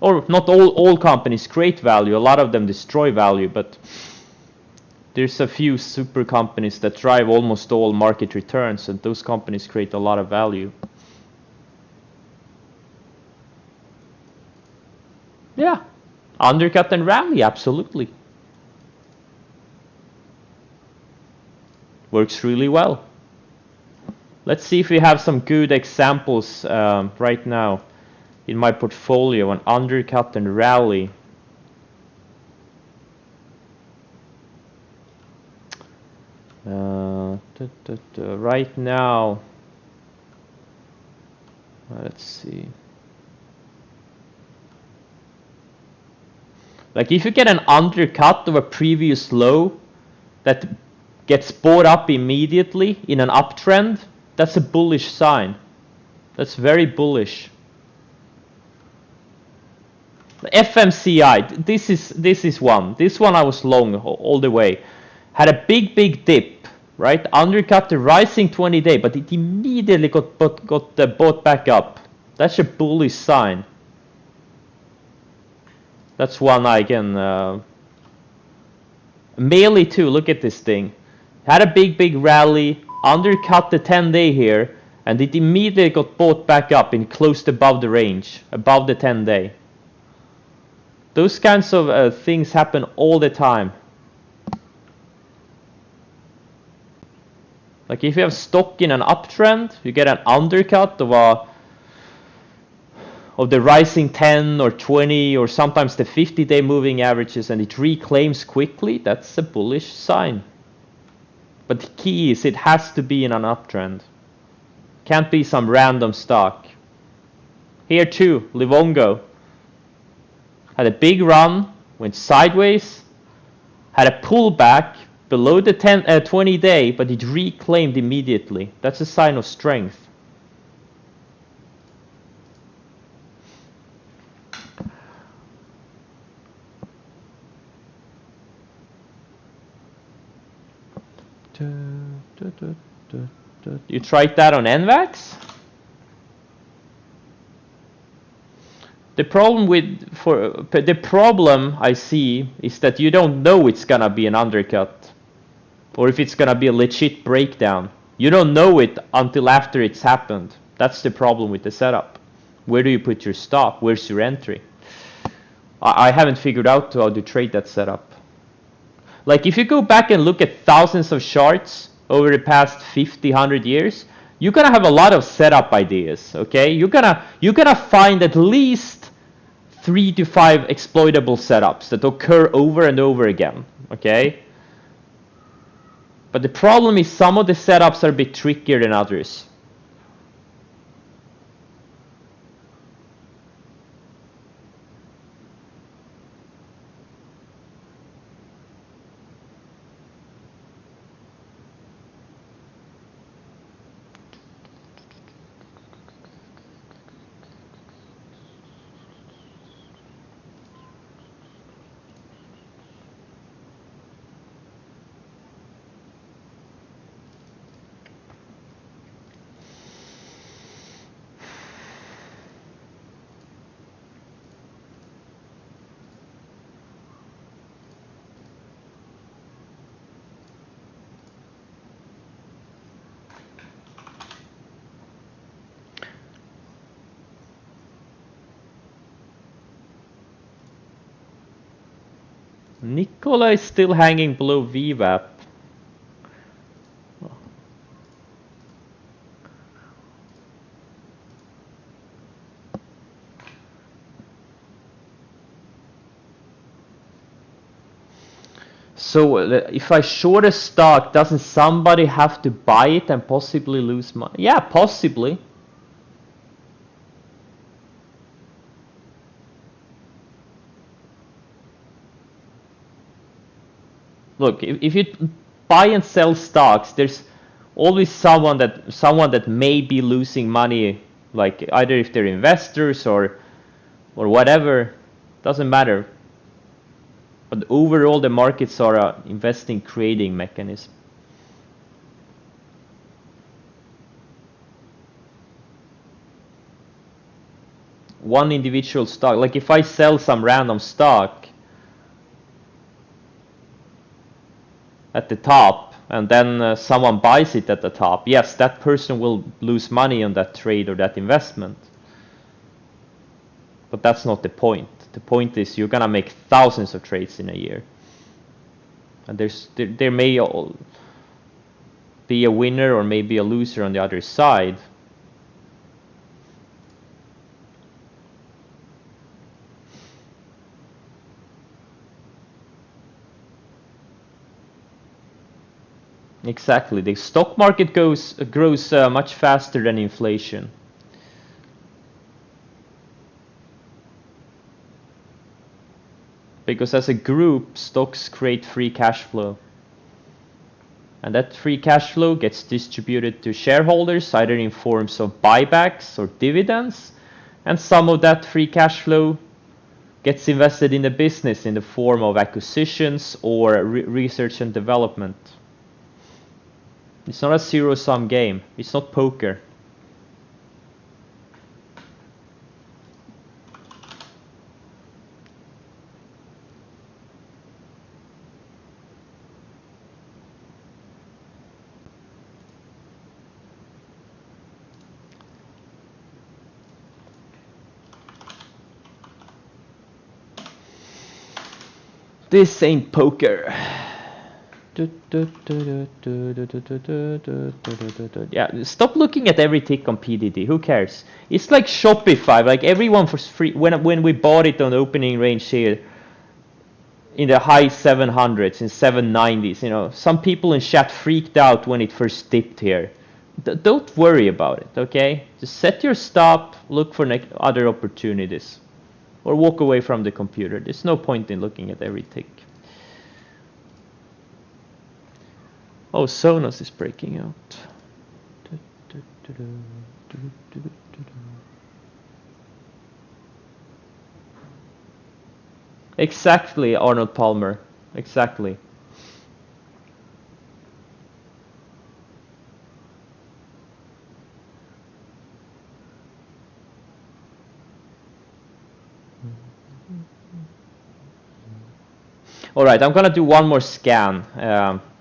Or not all companies create value, a lot of them destroy value, but there's a few super companies that drive almost all market returns, and those companies create a lot of value. Yeah, undercut and rally, absolutely. Works really well. Let's see if we have some good examples right now in my portfolio on undercut and rally. Right now, let's see. Like if you get an undercut of a previous low that gets bought up immediately in an uptrend, That's a bullish sign. That's very bullish. FMCI, this is one. This one I was long all the way. Had a big dip, right? Undercut the rising 20-day, but it immediately got bought back up. That's a bullish sign. That's one I can. Melee too. Look at this thing. Had a big rally, undercut the 10-day here, and it immediately got bought back up and closed above the range, above the 10-day. Those kinds of things happen all the time. Like if you have stock in an uptrend, you get an undercut of the rising 10 or 20 or sometimes the 50-day moving averages, and it reclaims quickly. That's a bullish sign. But the key is it has to be in an uptrend. Can't be some random stock. Here too, Livongo. Had a big run, went sideways, had a pullback below the 20-day, but it reclaimed immediately. That's a sign of strength. You tried that on NVAX? The problem I see is that you don't know it's gonna be an undercut, or if it's gonna be a legit breakdown. You don't know it until after it's happened. That's the problem with the setup. Where do you put your stop? Where's your entry? I haven't figured out how to trade that setup. Like if you go back and look at thousands of charts over the past 50, 100 years, you're gonna have a lot of setup ideas, okay? You're gonna find at least 3 to 5 exploitable setups that occur over and over again, okay? But the problem is some of the setups are a bit trickier than others. Nicola is still hanging below VWAP. So if I short a stock, doesn't somebody have to buy it and possibly lose money? Yeah, possibly. Look, if you buy and sell stocks, there's always someone that may be losing money, like either if they're investors or whatever, doesn't matter. But overall, the markets are a investing creating mechanism. One individual stock, like if I sell some random stock at the top and then someone buys it at the top, yes, that person will lose money on that trade or that investment. But that's not the point. The point is you're gonna make thousands of trades in a year, and there may be a winner or maybe a loser on the other side. Exactly, the stock market grows much faster than inflation. Because as a group, stocks create free cash flow. and that free cash flow gets distributed to shareholders either in forms of buybacks or dividends, and some of that free cash flow gets invested in the business in the form of acquisitions or research and development. It's not a zero-sum game. It's not poker. This ain't poker. Yeah, stop looking at every tick on PDD. Who cares? It's like Shopify. Like everyone for free. When we bought it on the opening range here, in the high 700s, in 790s, you know, some people in chat freaked out when it first dipped here. Don't worry about it, okay? Just set your stop. Look for other opportunities. Or walk away from the computer. There's no point in looking at every tick. Oh, Sonos is breaking out. Exactly, Arnold Palmer. Exactly. All right, I'm gonna do one more scan.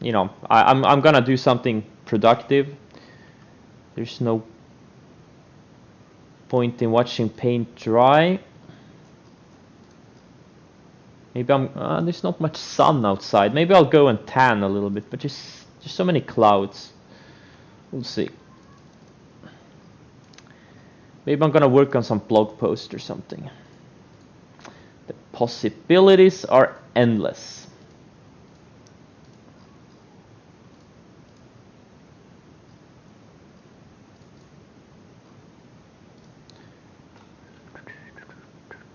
You know, I'm gonna do something productive. There's no point in watching paint dry. Maybe there's not much sun outside. Maybe I'll go and tan a little bit, but just so many clouds. We'll see. Maybe I'm gonna work on some blog post or something. The possibilities are endless.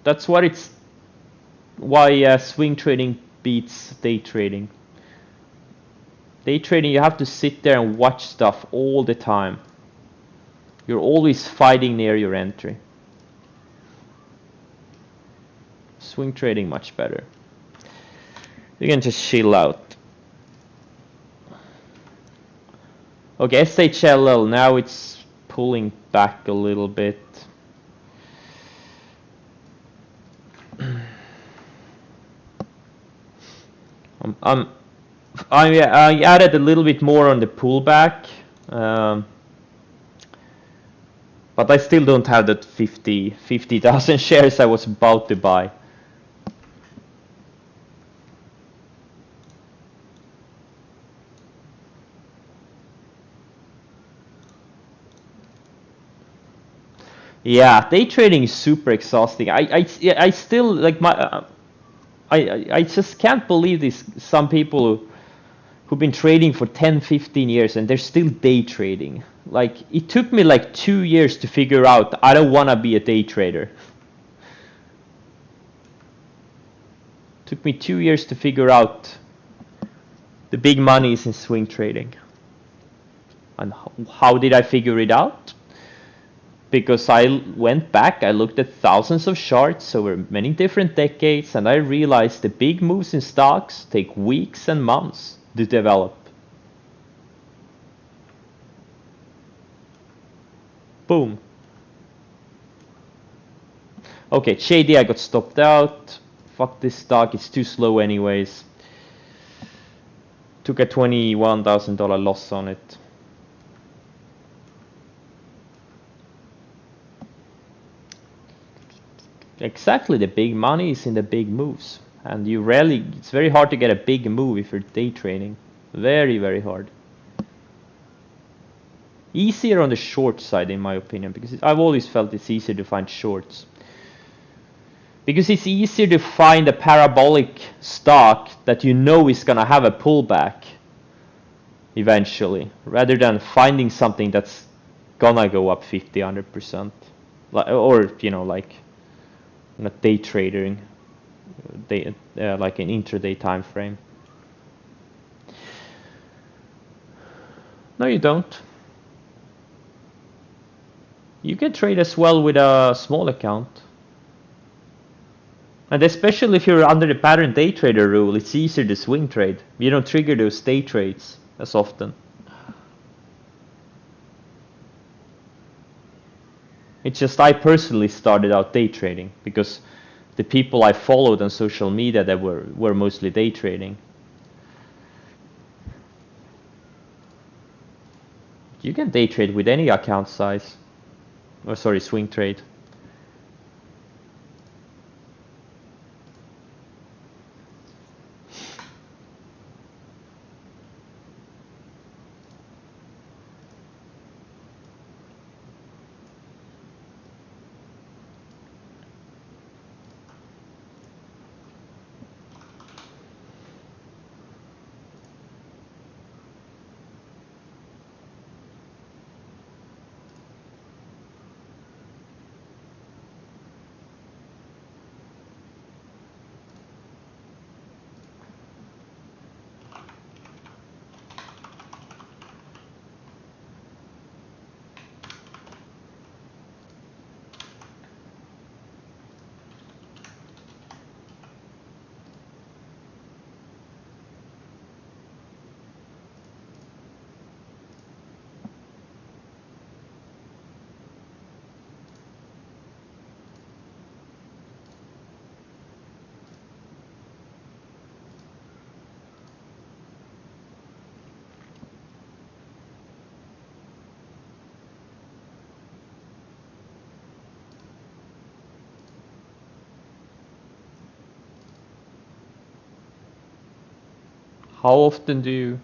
That's why swing trading beats day trading. Day trading, you have to sit there and watch stuff all the time. You're always fighting near your entry. Swing trading much better. You can just chill out. Okay, SHLL, now it's pulling back a little bit. I added a little bit more on the pullback, but I still don't have that 50,000 shares I was about to buy. Yeah, day trading is super exhausting. I still like I just can't believe this. Some people who've been trading for 10-15 years and they're still day trading. Like it took me like 2 years to figure out I don't want to be a day trader. Took me 2 years to figure out the big money is in swing trading. And how did I figure it out? Because I went back, I looked at thousands of charts over many different decades, and I realized the big moves in stocks take weeks and months to develop. Boom. Okay, shady, I got stopped out. Fuck this stock, it's too slow anyways. Took a $21,000 loss on it. Exactly, the big money is in the big moves. And it's very hard to get a big move if you're day trading. Very, very hard. Easier on the short side in my opinion, because I've always felt it's easier to find shorts. Because it's easier to find a parabolic stock that you know is gonna have a pullback eventually, rather than finding something that's gonna go up 50-100%. Or, you know, like not day trading, like an intraday time frame. No, you don't. You can trade as well with a small account. And especially if you're under the pattern day trader rule, it's easier to swing trade. You don't trigger those day trades as often. It's just I personally started out day trading because the people I followed on social media that were mostly day trading. You can day trade with any account size. Or sorry, swing trade. How often do you?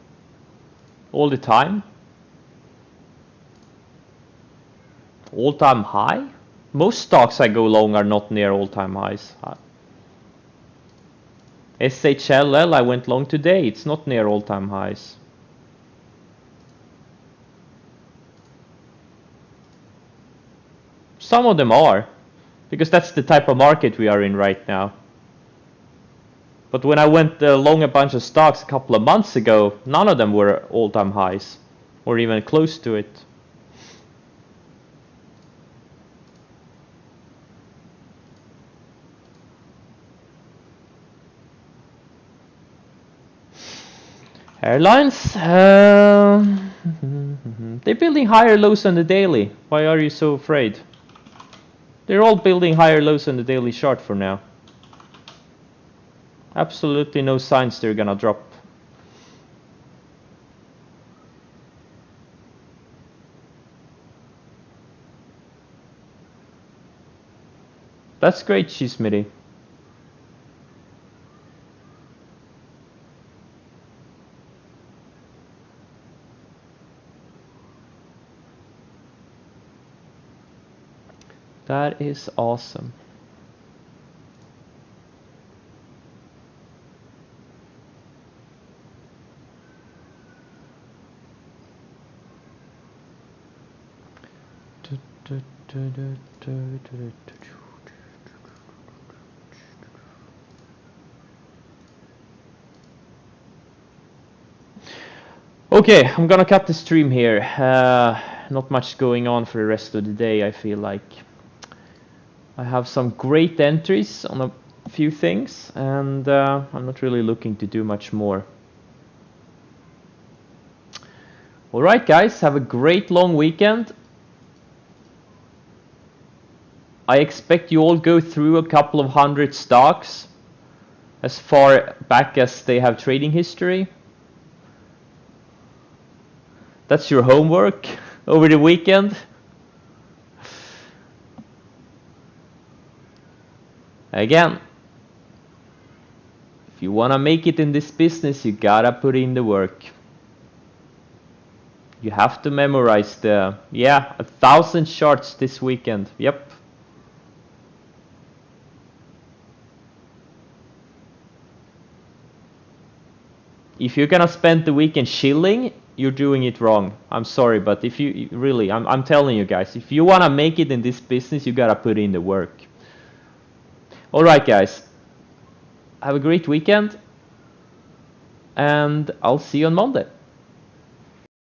All the time? All-time high? Most stocks I go long are not near all-time highs. SHLL I went long today, it's not near all-time highs. Some of them are, because that's the type of market we are in right now. But when I went long a bunch of stocks a couple of months ago, none of them were all-time highs, or even close to it. Airlines, they're building higher lows on the daily. Why are you so afraid? They're all building higher lows on the daily chart for now. Absolutely no signs they're gonna drop. That's great, Chismiri. That is awesome. Okay, I'm gonna cut the stream here. Not much going on for the rest of the day, I feel like. I have some great entries on a few things, and I'm not really looking to do much more. Alright guys, have a great long weekend. I expect you all go through a couple of hundred stocks as far back as they have trading history. That's your homework over the weekend. Again, if you wanna make it in this business, you gotta put in the work. You have to memorize 1,000 charts this weekend. Yep. If you're gonna spend the weekend chilling, you're doing it wrong. I'm sorry, but if you really, I'm telling you guys, if you wanna make it in this business, you gotta put in the work. Alright guys, have a great weekend, and I'll see you on Monday.